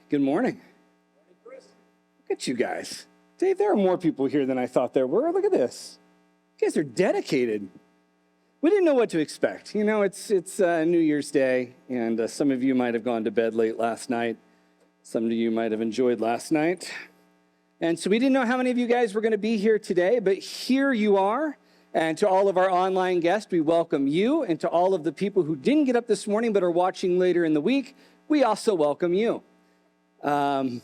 Good morning. Look at you guys. Dave, there are more people here than I thought there were. Look at this. You guys are dedicated. We didn't know what to expect. You know, it's New Year's Day, and some of you might have gone to bed late last night. Some of you might have enjoyed last night. And so we didn't know how many of you guys were going to be here today, but here you are. And to all of our online guests, we welcome you. And to all of the people who didn't get up this morning but are watching later in the week, we also welcome you. I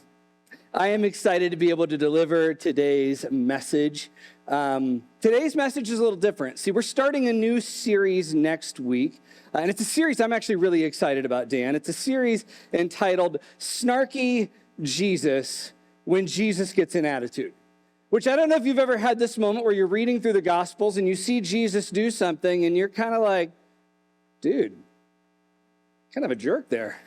am excited to be able to deliver today's message. Today's message is a little different. See, we're starting a new series next week. And it's a series I'm actually really excited about, Dan. It's a series entitled Snarky Jesus When Jesus Gets an Attitude. Which I don't know if you've ever had this moment where you're reading through the Gospels and you see Jesus do something and you're kind of like, dude, kind of a jerk there.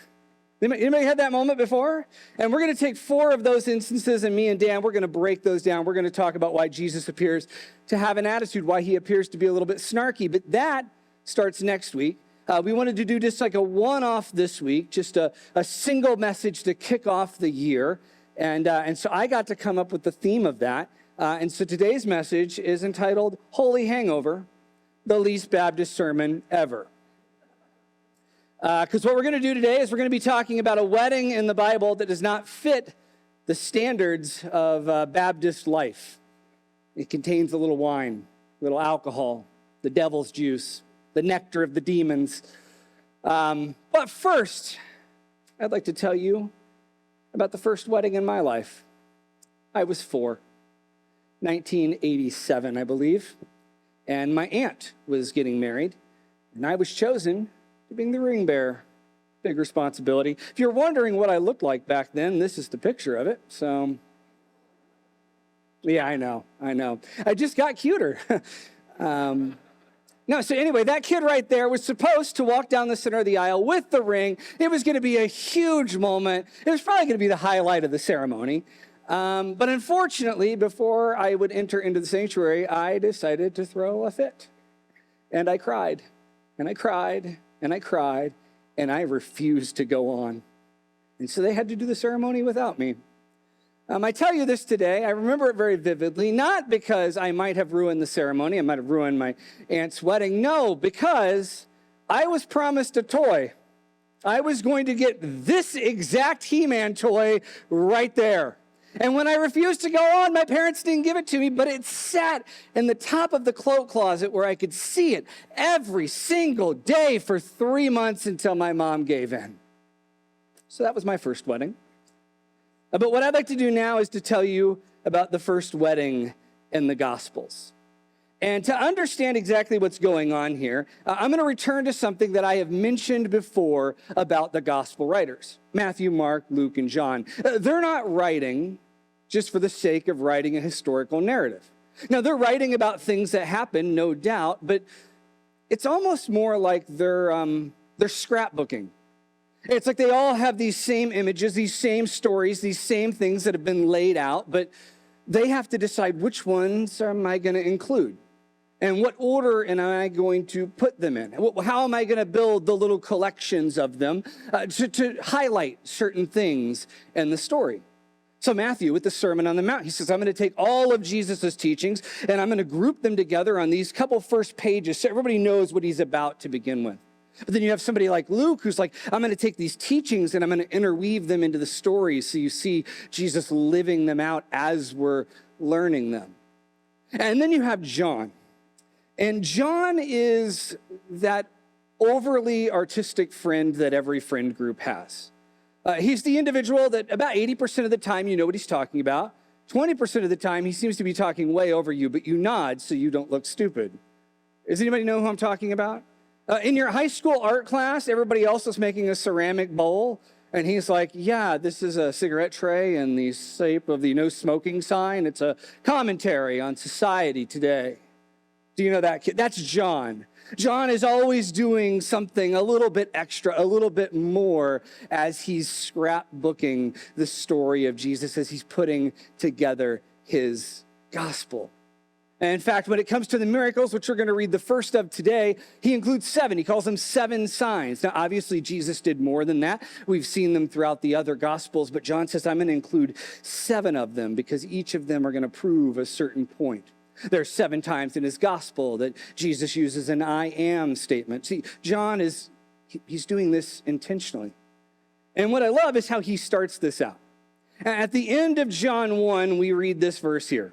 Anybody had that moment before? And we're going to take 4 of those instances, and me and Dan, we're going to break those down. We're going to talk about why Jesus appears to have an attitude, why he appears to be a little bit snarky. But that starts next week. We wanted to do just like a one-off this week, just a single message to kick off the year. And so I got to come up with the theme of that. And so today's message is entitled Holy Hangover, the least Baptist sermon ever. Because what we're going to do today is we're going to be talking about a wedding in the Bible that does not fit the standards of Baptist life. It contains a little wine, a little alcohol, the devil's juice, the nectar of the demons. But first, I'd like to tell you about the first wedding in my life. I was 4, 1987, I believe, and my aunt was getting married, and I was chosen to being the ring bearer. Big responsibility. If you're wondering what I looked like back then, this is the picture of it. So, yeah, I know. I just got cuter. No, so anyway, that kid right there was supposed to walk down the center of the aisle with the ring. It was going to be a huge moment. It was probably going to be the highlight of the ceremony. But unfortunately, before I would enter into the sanctuary, I decided to throw a fit. And I cried, and I cried, and I cried, and I refused to go on. And so they had to do the ceremony without me. I tell you this today, I remember it very vividly, not because I might have ruined the ceremony, I might have ruined my aunt's wedding. No, because I was promised a toy. I was going to get this exact He-Man toy right there. And when I refused to go on, my parents didn't give it to me, but it sat in the top of the cloak closet where I could see it every single day for 3 months until my mom gave in. So that was my first wedding. But what I'd like to do now is to tell you about the first wedding in the Gospels. And to understand exactly what's going on here, I'm going to return to something that I have mentioned before about the gospel writers, Matthew, Mark, Luke, and John. They're not writing just for the sake of writing a historical narrative. Now, they're writing about things that happened, no doubt, but it's almost more like they're scrapbooking. It's like they all have these same images, these same stories, these same things that have been laid out, but they have to decide which ones am I going to include? And what order am I going to put them in? How am I going to build the little collections of them to highlight certain things in the story? So Matthew, with the Sermon on the Mount, he says, I'm going to take all of Jesus' teachings and I'm going to group them together on these couple first pages so everybody knows what he's about to begin with. But then you have somebody like Luke who's like, I'm going to take these teachings and I'm going to interweave them into the stories so you see Jesus living them out as we're learning them. And then you have John. And John is that overly artistic friend that every friend group has. He's the individual that about 80% of the time you know what he's talking about. 20% of the time he seems to be talking way over you, but you nod so you don't look stupid. Does anybody know who I'm talking about? In your high school art class, everybody else is making a ceramic bowl, and he's like, yeah, this is a cigarette tray in the shape of the no smoking sign. It's a commentary on society today. Do you know that kid? That's John. John is always doing something a little bit extra, a little bit more as he's scrapbooking the story of Jesus, as he's putting together his gospel. And in fact, when it comes to the miracles, which we're going to read the first of today, he includes 7. He calls them 7 signs. Now, obviously, Jesus did more than that. We've seen them throughout the other Gospels, but John says, I'm going to include 7 of them because each of them are going to prove a certain point. There's 7 times in his Gospel that Jesus uses an I am statement. See, John he's doing this intentionally. And what I love is how he starts this out. At the end of John 1, we read this verse here.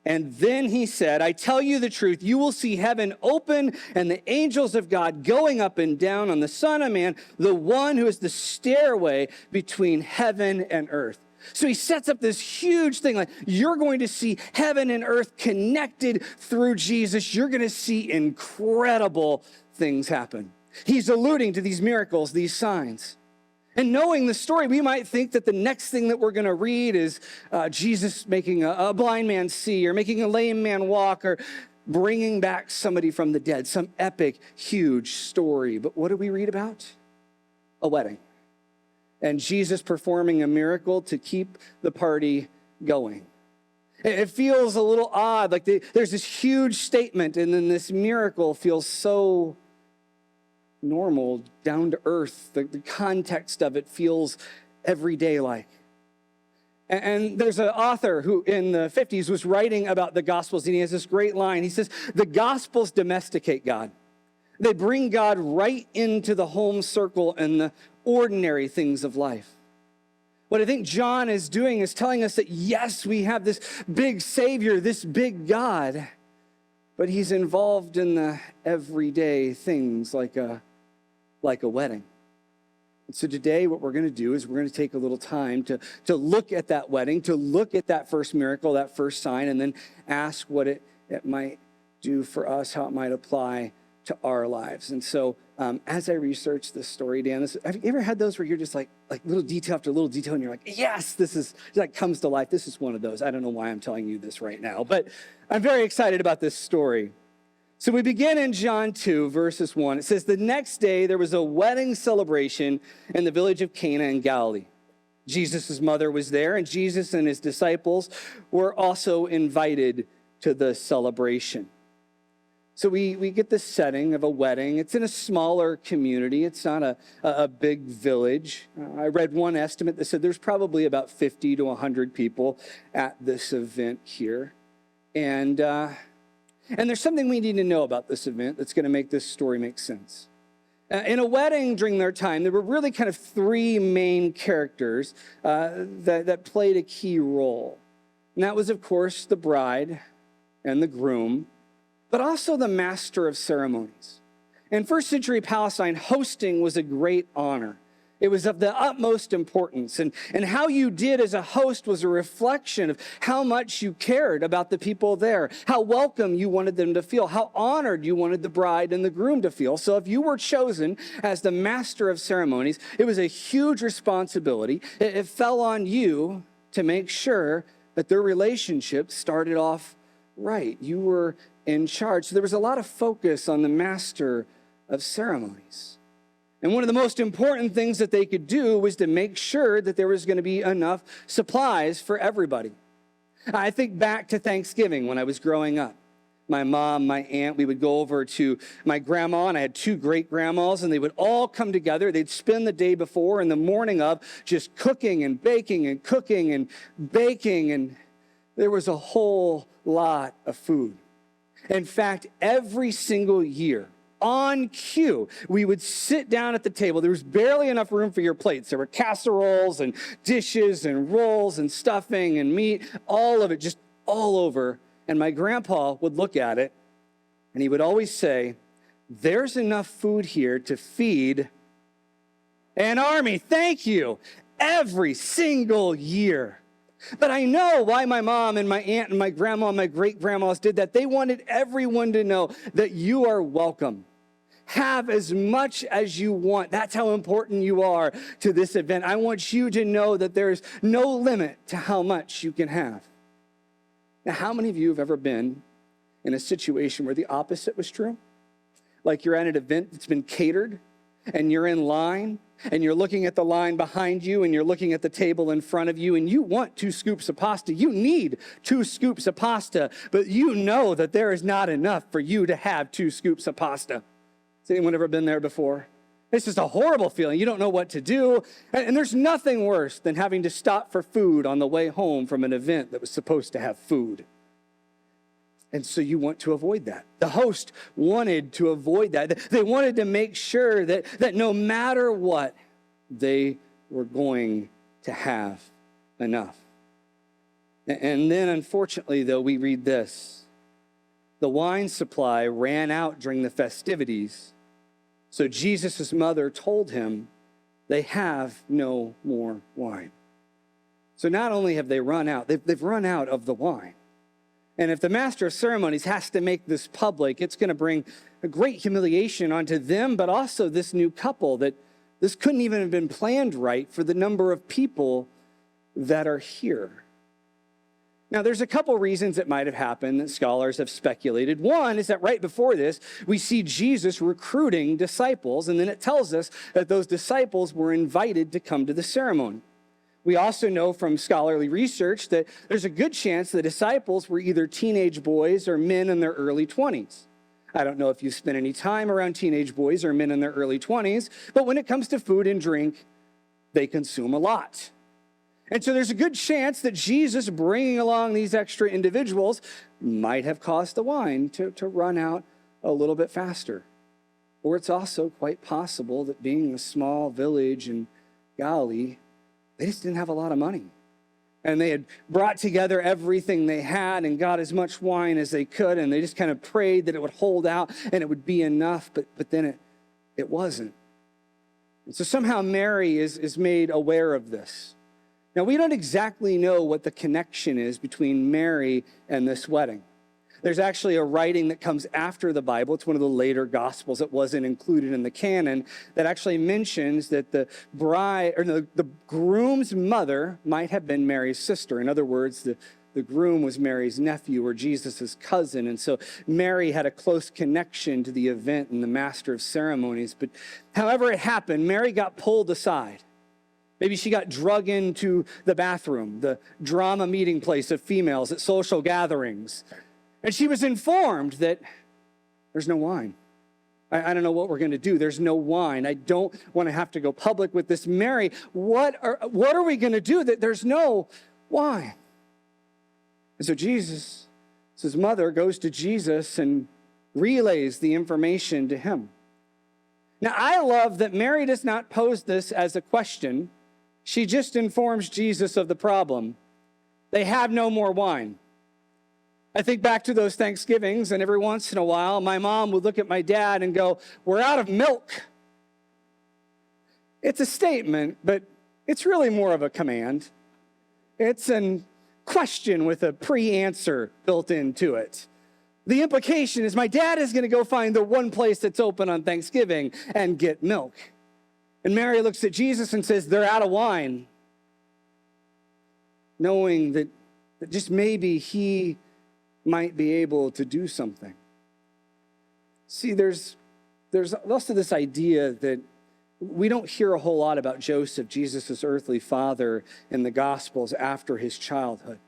And then he said, I tell you the truth, you will see heaven open and the angels of God going up and down on the Son of Man, the one who is the stairway between heaven and earth. So he sets up this huge thing, like you're going to see heaven and earth connected through Jesus. You're going to see incredible things happen. He's alluding to these miracles, these signs. And knowing the story, we might think that the next thing that we're going to read is Jesus making a blind man see, or making a lame man walk, or bringing back somebody from the dead, some epic, huge story. But what do we read about? A wedding. And Jesus performing a miracle to keep the party going. It feels a little odd, like there's this huge statement, and then this miracle feels so normal, down to earth. The context of it feels everyday like. And there's an author who in the 50s was writing about the Gospels, and he has this great line. He says, the Gospels domesticate God. They bring God right into the home circle and the ordinary things of life. What I think John is doing is telling us that yes, we have this big Savior, this big God, but he's involved in the everyday things like a wedding. And so today what we're going to do is we're going to take a little time to look at that wedding, to look at that first miracle, that first sign, and then ask what it might do for us, how it might apply to our lives. And so as I researched this story, Dan, have you ever had those where you're just like little detail after little detail, and you're like, yes, this is, that comes to life. This is one of those. I don't know why I'm telling you this right now, but I'm very excited about this story. So we begin in John 2, verses 1. It says, the next day there was a wedding celebration in the village of Cana in Galilee. Jesus' mother was there, and Jesus and his disciples were also invited to the celebration. So we get the setting of a wedding. It's in a smaller community. It's not a big village. I read one estimate that said there's probably about 50 to 100 people at this event here. And there's something we need to know about this event that's going to make this story make sense. In a wedding during their time, there were really kind of 3 main characters that played a key role. And that was, of course, the bride and the groom, but also the master of ceremonies. In first century Palestine, hosting was a great honor. It was of the utmost importance. And how you did as a host was a reflection of how much you cared about the people there, how welcome you wanted them to feel, how honored you wanted the bride and the groom to feel. So if you were chosen as the master of ceremonies, it was a huge responsibility. It fell on you to make sure that their relationship started off right. You were in charge. So there was a lot of focus on the master of ceremonies. And one of the most important things that they could do was to make sure that there was going to be enough supplies for everybody. I think back to Thanksgiving when I was growing up. My mom, my aunt, we would go over to my grandma, and I had 2 great grandmas, and they would all come together. They'd spend the day before and the morning of just cooking and baking and cooking and baking, and there was a whole lot of food. In fact, every single year, on cue, we would sit down at the table. There was barely enough room for your plates. There were casseroles and dishes and rolls and stuffing and meat, all of it just all over. And my grandpa would look at it, and he would always say, there's enough food here to feed an army. Thank you. Every single year. But I know why my mom and my aunt and my grandma and my great-grandmas did that. They wanted everyone to know that you are welcome. Have as much as you want. That's how important you are to this event. I want you to know that there's no limit to how much you can have. Now, how many of you have ever been in a situation where the opposite was true? Like you're at an event that's been catered, and you're in line, and you're looking at the line behind you, and you're looking at the table in front of you, and you want 2 scoops of pasta. You need 2 scoops of pasta, but you know that there is not enough for you to have 2 scoops of pasta. Has anyone ever been there before? It's just a horrible feeling. You don't know what to do. And there's nothing worse than having to stop for food on the way home from an event that was supposed to have food. And so you want to avoid that. The host wanted to avoid that. They wanted to make sure that no matter what, they were going to have enough. And then, unfortunately, though, we read this. The wine supply ran out during the festivities. So Jesus' mother told him, they have no more wine. So not only have they run out, they've run out of the wine. And if the master of ceremonies has to make this public, it's going to bring a great humiliation onto them, but also this new couple, that this couldn't even have been planned right for the number of people that are here. Now, there's a couple reasons it might have happened that scholars have speculated. One is that right before this, we see Jesus recruiting disciples, and then it tells us that those disciples were invited to come to the ceremony. We also know from scholarly research that there's a good chance the disciples were either teenage boys or men in their early 20s. I don't know if you've spent any time around teenage boys or men in their early 20s, but when it comes to food and drink, they consume a lot. And so there's a good chance that Jesus bringing along these extra individuals might have caused the wine to run out a little bit faster. Or it's also quite possible that being a small village in Galilee, they just didn't have a lot of money. And they had brought together everything they had and got as much wine as they could, and they just kind of prayed that it would hold out and it would be enough, but then it wasn't. And so somehow Mary is made aware of this. Now, we don't exactly know what the connection is between Mary and this wedding. There's actually a writing that comes after the Bible. It's one of the later Gospels that wasn't included in the canon that actually mentions that the groom's mother might have been Mary's sister. In other words, the groom was Mary's nephew or Jesus' cousin. And so Mary had a close connection to the event and the master of ceremonies. But however it happened, Mary got pulled aside. Maybe she got drug into the bathroom, the drama meeting place of females at social gatherings. And she was informed that there's no wine. I don't know what we're going to do. There's no wine. I don't want to have to go public with this. Mary, what are we going to do that there's no wine? And so Jesus, his mother, goes to Jesus and relays the information to him. Now, I love that Mary does not pose this as a question. She just informs Jesus of the problem. They have no more wine. I think back to those Thanksgivings, and every once in a while, my mom would look at my dad and go, "We're out of milk." It's a statement, but it's really more of a command. It's a question with a pre-answer built into it. The implication is my dad is going to go find the one place that's open on Thanksgiving and get milk. And Mary looks at Jesus and says, "They're out of wine," knowing that just maybe he might be able to do something. See, there's also this idea that we don't hear a whole lot about Joseph, Jesus' earthly father, in the Gospels after his childhood.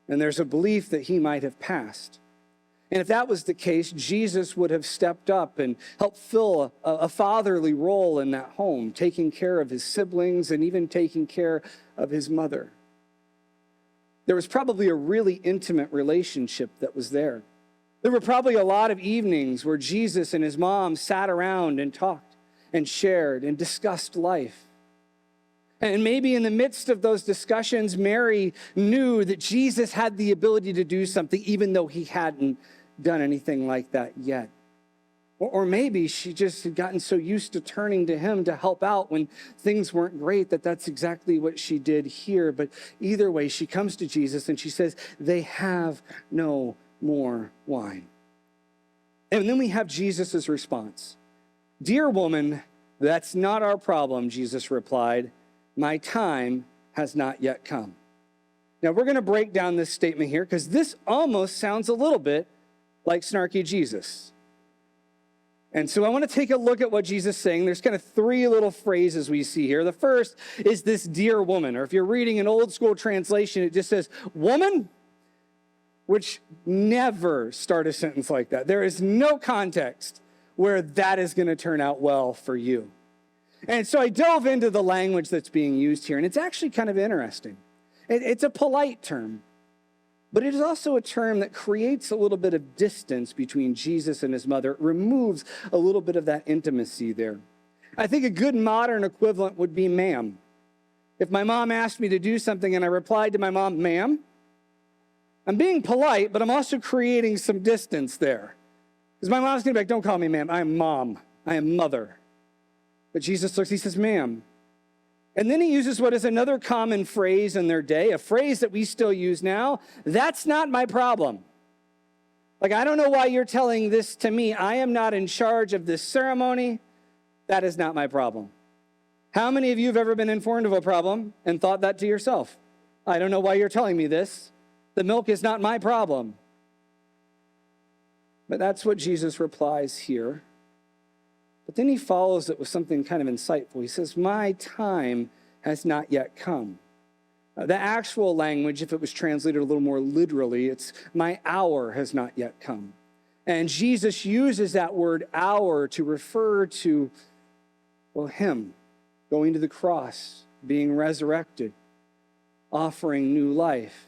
And there's a belief that he might have passed. And if that was the case, Jesus would have stepped up and helped fill a fatherly role in that home, taking care of his siblings and even taking care of his mother. There was probably a really intimate relationship that was there. There were probably a lot of evenings where Jesus and his mom sat around and talked and shared and discussed life. And maybe in the midst of those discussions, Mary knew that Jesus had the ability to do something, even though he hadn't done anything like that yet. Or maybe she just had gotten so used to turning to him to help out when things weren't great that that's exactly what she did here. But either way, she comes to Jesus and she says, "They have no more wine." And then we have Jesus' response. "Dear woman, that's not our problem," Jesus replied. "My time has not yet come." Now, we're going to break down this statement here because this almost sounds a little bit like snarky Jesus. And so I want to take a look at what Jesus is saying. There's kind of three little phrases we see here. The first is this dear woman, or if you're reading an old school translation, it just says woman, which never start a sentence like that. There is no context where that is going to turn out well for you. And so I dove into the language that's being used here, and it's actually kind of interesting. It's a polite term, but it is also a term that creates a little bit of distance between Jesus and his mother. It removes a little bit of that intimacy there. I think a good modern equivalent would be ma'am. If my mom asked me to do something and I replied to my mom, ma'am, I'm being polite, but I'm also creating some distance there. Because my mom's going to be like, don't call me ma'am, I'm mom, I am mother. But Jesus looks, he says, ma'am. And then he uses what is another common phrase in their day, a phrase that we still use now. That's not my problem. Like, I don't know why you're telling this to me. I am not in charge of this ceremony. That is not my problem. How many of you have ever been informed of a problem and thought that to yourself? I don't know why you're telling me this. The milk is not my problem. But that's what Jesus replies here. But then he follows it with something kind of insightful. He says, my time has not yet come. The actual language, if it was translated a little more literally, it's my hour has not yet come. And Jesus uses that word hour to refer to, well, him going to the cross, being resurrected, offering new life.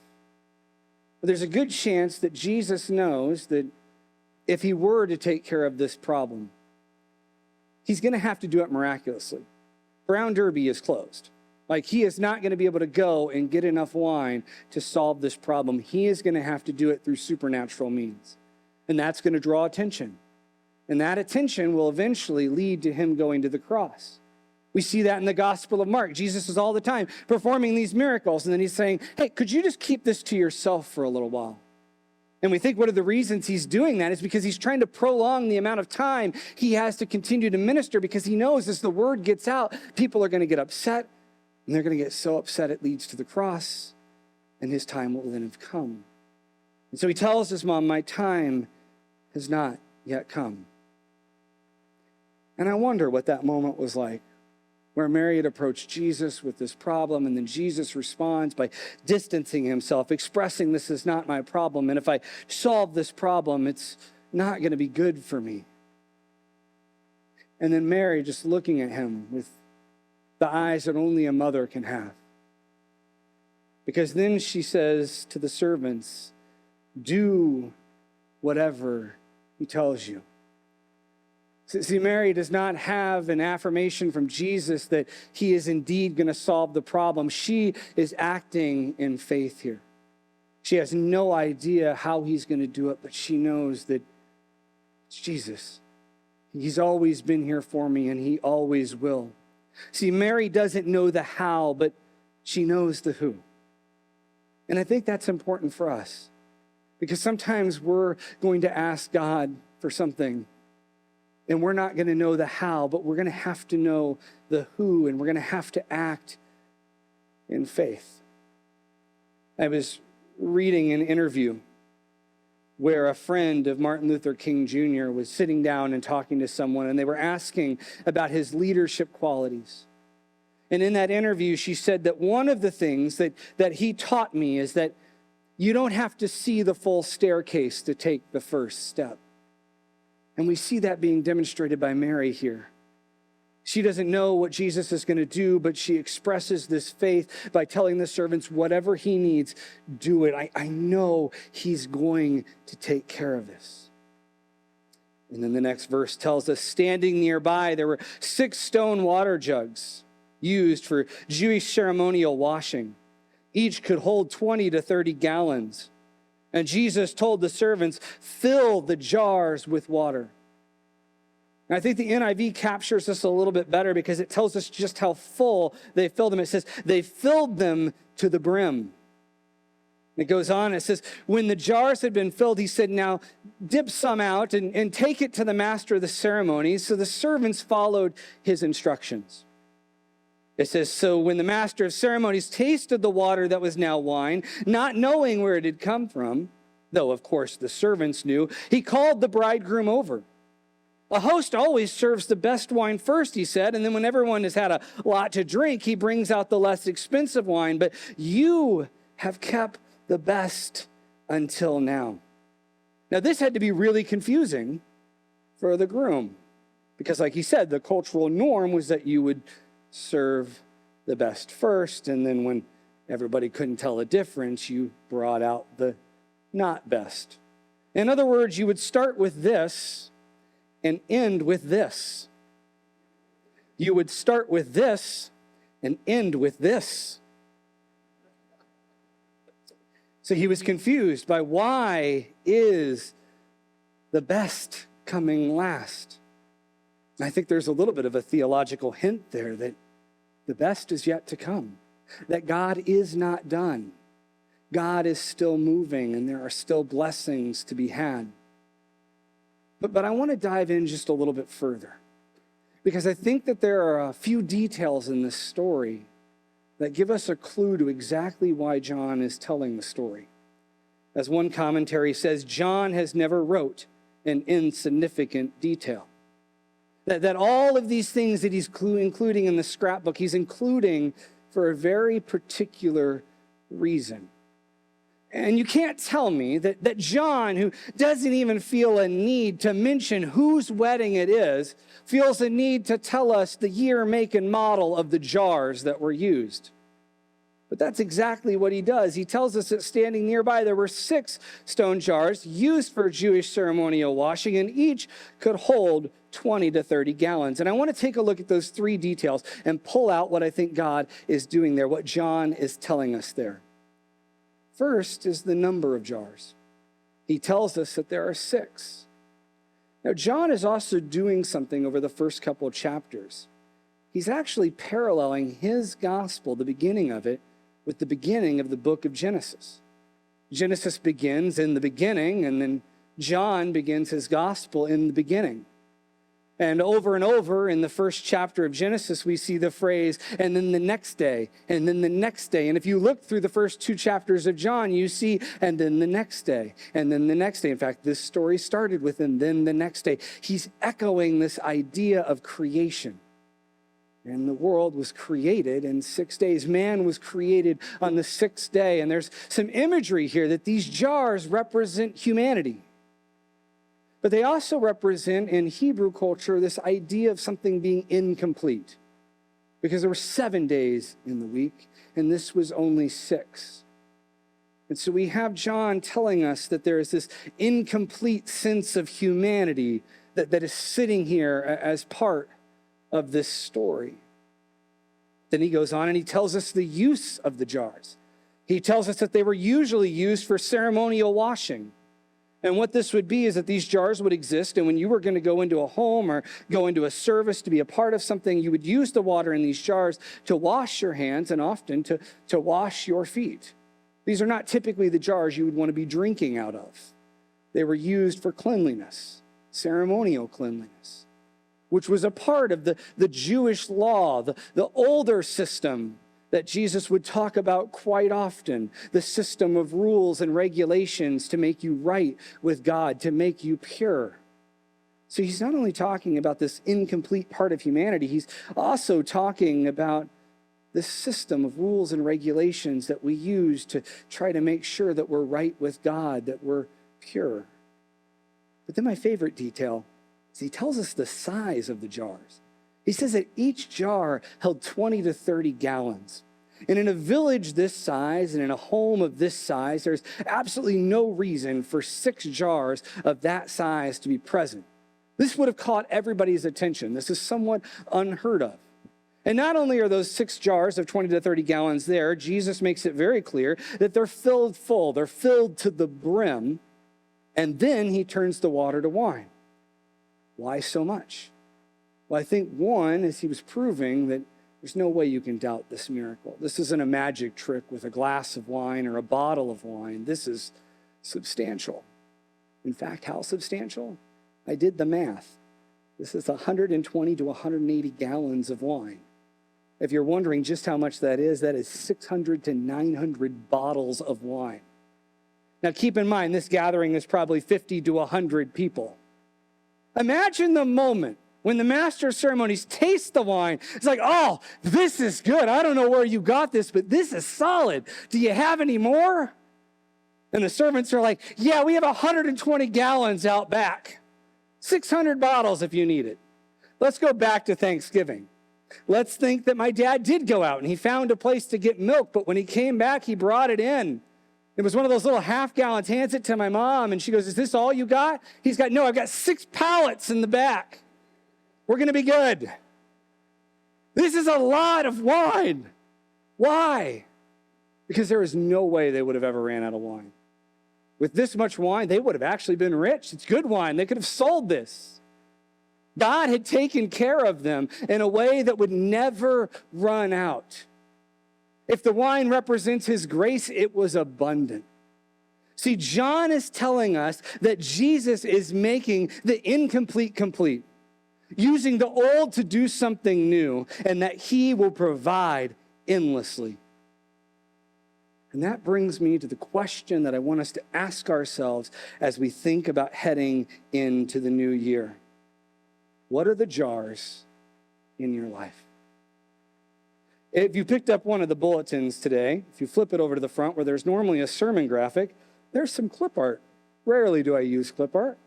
But there's a good chance that Jesus knows that if he were to take care of this problem, he's going to have to do it miraculously. Brown Derby is closed. Like, he is not going to be able to go and get enough wine to solve this problem. He is going to have to do it through supernatural means. And that's going to draw attention. And that attention will eventually lead to him going to the cross. We see that in the Gospel of Mark. Jesus is all the time performing these miracles. And then he's saying, hey, could you just keep this to yourself for a little while? And we think one of the reasons he's doing that is because he's trying to prolong the amount of time he has to continue to minister, because he knows as the word gets out, people are going to get upset, and they're going to get so upset it leads to the cross, and his time will then have come. And so he tells his mom, my time has not yet come. And I wonder what that moment was like, where Mary had approached Jesus with this problem, and then Jesus responds by distancing himself, expressing this is not my problem, and if I solve this problem, it's not going to be good for me. And then Mary just looking at him with the eyes that only a mother can have. Because then she says to the servants, do whatever he tells you. See, Mary does not have an affirmation from Jesus that he is indeed going to solve the problem. She is acting in faith here. She has no idea how he's going to do it, but she knows that it's Jesus. He's always been here for me, and he always will. See, Mary doesn't know the how, but she knows the who. And I think that's important for us, because sometimes we're going to ask God for something, and we're not going to know the how, but we're going to have to know the who, and we're going to have to act in faith. I was reading an interview where a friend of Martin Luther King Jr. was sitting down and talking to someone, and they were asking about his leadership qualities. And in that interview, she said that one of the things that he taught me is that you don't have to see the full staircase to take the first step. And we see that being demonstrated by Mary here. She doesn't know what Jesus is going to do, but she expresses this faith by telling the servants, whatever he needs, do it. I know he's going to take care of this. And then the next verse tells us, standing nearby, there were 6 stone water jugs used for Jewish ceremonial washing. Each could hold 20 to 30 gallons. And Jesus told the servants, fill the jars with water. And I think the NIV captures this a little bit better because it tells us just how full they filled them. It says, they filled them to the brim. It goes on, it says, when the jars had been filled, he said, now dip some out and take it to the master of the ceremony. So the servants followed his instructions. It says, so when the master of ceremonies tasted the water that was now wine, not knowing where it had come from, though of course the servants knew, he called the bridegroom over. A host always serves the best wine first, he said, and then when everyone has had a lot to drink, he brings out the less expensive wine. But you have kept the best until now. Now, this had to be really confusing for the groom, because like he said, the cultural norm was that you would serve the best first, and then when everybody couldn't tell a difference, you brought out the not best. In other words, you would start with this and end with this. You would start with this and end with this. So he was confused by why is the best coming last. And I think there's a little bit of a theological hint there that the best is yet to come, that God is not done. God is still moving, and there are still blessings to be had. But I want to dive in just a little bit further, because I think that there are a few details in this story that give us a clue to exactly why John is telling the story. As one commentary says, John has never wrote an insignificant detail. That all of these things that he's including in the scrapbook, he's including for a very particular reason. And you can't tell me that John, who doesn't even feel a need to mention whose wedding it is, feels a need to tell us the year, make, and model of the jars that were used. But that's exactly what he does. He tells us that standing nearby, there were 6 stone jars used for Jewish ceremonial washing, and each could hold 20 to 30 gallons. And I want to take a look at those 3 details and pull out what I think God is doing there, what John is telling us there. First is the number of jars. He tells us that there are 6. Now, John is also doing something over the first couple of chapters. He's actually paralleling his gospel, the beginning of it, with the beginning of the book of Genesis. Genesis begins in the beginning, and then John begins his gospel in the beginning. And over in the first chapter of Genesis, we see the phrase, and then the next day, and then the next day. And if you look through the first 2 chapters of John, you see, and then the next day, and then the next day. In fact, this story started with, and then the next day. He's echoing this idea of creation. And the world was created in 6 days. Man was created on the 6th day. And there's some imagery here that these jars represent humanity. But they also represent, in Hebrew culture, this idea of something being incomplete. Because there were 7 days in the week, and this was only 6. And so we have John telling us that there is this incomplete sense of humanity that is sitting here as part of this story. Then he goes on and he tells us the use of the jars. He tells us that they were usually used for ceremonial washing. And what this would be is that these jars would exist, and when you were going to go into a home or go into a service to be a part of something, you would use the water in these jars to wash your hands and often to wash your feet. These are not typically the jars you would want to be drinking out of. They were used for cleanliness, ceremonial cleanliness, which was a part of the Jewish law, the older system that Jesus would talk about quite often, the system of rules and regulations to make you right with God, to make you pure. So he's not only talking about this incomplete part of humanity, he's also talking about this system of rules and regulations that we use to try to make sure that we're right with God, that we're pure. But then my favorite detail is he tells us the size of the jars. He says that each jar held 20 to 30 gallons. And in a village this size and in a home of this size, there's absolutely no reason for 6 jars of that size to be present. This would have caught everybody's attention. This is somewhat unheard of. And not only are those 6 jars of 20 to 30 gallons there, Jesus makes it very clear that they're filled full. They're filled to the brim. And then he turns the water to wine. Why so much? Well, I think one is he was proving that there's no way you can doubt this miracle. This isn't a magic trick with a glass of wine or a bottle of wine. This is substantial. In fact, how substantial? I did the math. This is 120 to 180 gallons of wine. If you're wondering just how much that is 600 to 900 bottles of wine. Now keep in mind, this gathering is probably 50 to 100 people. Imagine the moment when the master of ceremonies tastes the wine. It's like, oh, this is good. I don't know where you got this, but this is solid. Do you have any more? And the servants are like, yeah, we have 120 gallons out back. 600 bottles if you need it. Let's go back to Thanksgiving. Let's think that my dad did go out and he found a place to get milk, but when he came back, he brought it in. It was one of those little half gallons, hands it to my mom, and she goes, is this all you got? He's got, no, I've got 6 pallets in the back. We're going to be good. This is a lot of wine. Why? Because there is no way they would have ever ran out of wine. With this much wine, they would have actually been rich. It's good wine. They could have sold this. God had taken care of them in a way that would never run out. If the wine represents his grace, it was abundant. See, John is telling us that Jesus is making the incomplete complete, using the old to do something new, and that he will provide endlessly. And that brings me to the question that I want us to ask ourselves as we think about heading into the new year. What are the jars in your life? If you picked up one of the bulletins today, if you flip it over to the front where there's normally a sermon graphic, there's some clip art. Rarely do I use clip art,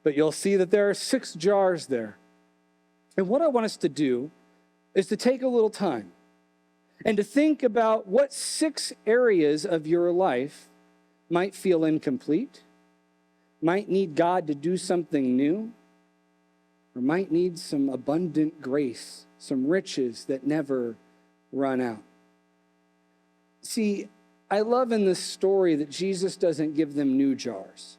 but you'll see that there are 6 jars there. And what I want us to do is to take a little time and to think about what 6 areas of your life might feel incomplete, might need God to do something new, or might need some abundant grace, some riches that never run out. See, I love in this story that Jesus doesn't give them new jars.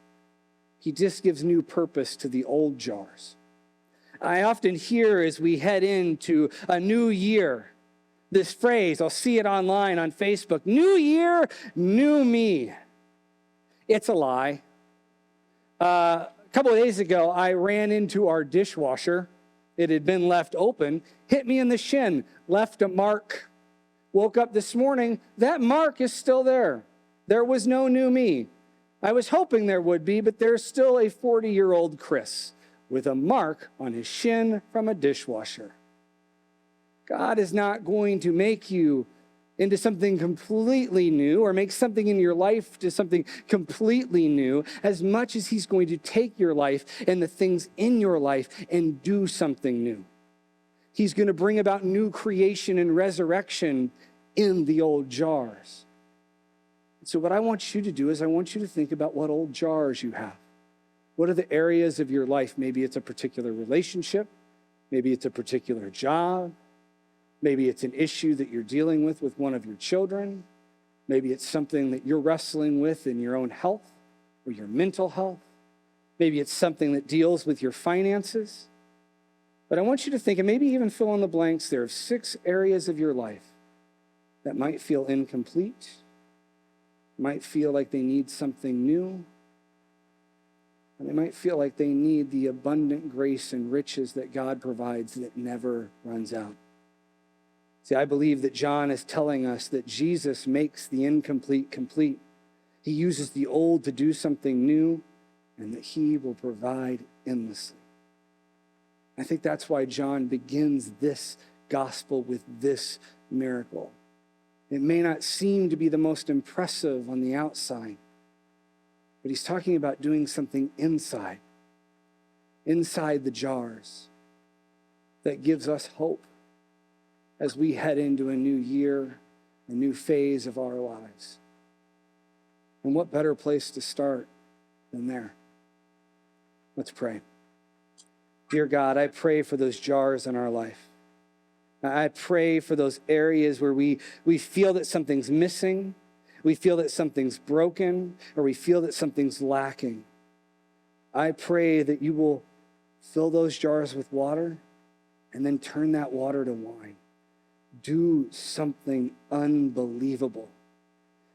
He just gives new purpose to the old jars. I often hear as we head into a new year, this phrase, I'll see it online on Facebook, new year, new me. It's a lie. A couple of days ago, I ran into our dishwasher. It had been left open, hit me in the shin, left a mark. Woke up this morning, that mark is still there. There was no new me. I was hoping there would be, but there's still a 40-year-old Chris with a mark on his shin from a dishwasher. God is not going to make you into something completely new or make something in your life to something completely new as much as he's going to take your life and the things in your life and do something new. He's going to bring about new creation and resurrection in the old jars. So what I want you to do is I want you to think about what old jars you have. What are the areas of your life? Maybe it's a particular relationship. Maybe it's a particular job. Maybe it's an issue that you're dealing with one of your children. Maybe it's something that you're wrestling with in your own health or your mental health. Maybe it's something that deals with your finances. But I want you to think, and maybe even fill in the blanks there, of 6 areas of your life that might feel incomplete, might feel like they need something new, and they might feel like they need the abundant grace and riches that God provides that never runs out. See, I believe that John is telling us that Jesus makes the incomplete complete. He uses the old to do something new, and that he will provide endlessly. I think that's why John begins this gospel with this miracle. It may not seem to be the most impressive on the outside, but he's talking about doing something inside the jars that gives us hope as we head into a new year, a new phase of our lives. And what better place to start than there? Let's pray. Dear God, I pray for those jars in our life. I pray for those areas where we feel that something's missing, we feel that something's broken, or we feel that something's lacking. I pray that you will fill those jars with water and then turn that water to wine. Do something unbelievable.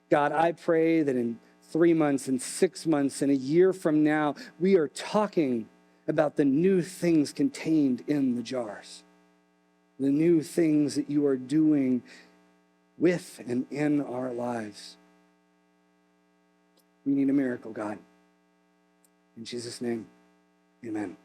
God, I pray that in 3 months and 6 months and a year from now, we are talking about the new things contained in the jars, the new things that you are doing with and in our lives. We need a miracle, God. In Jesus' name, amen.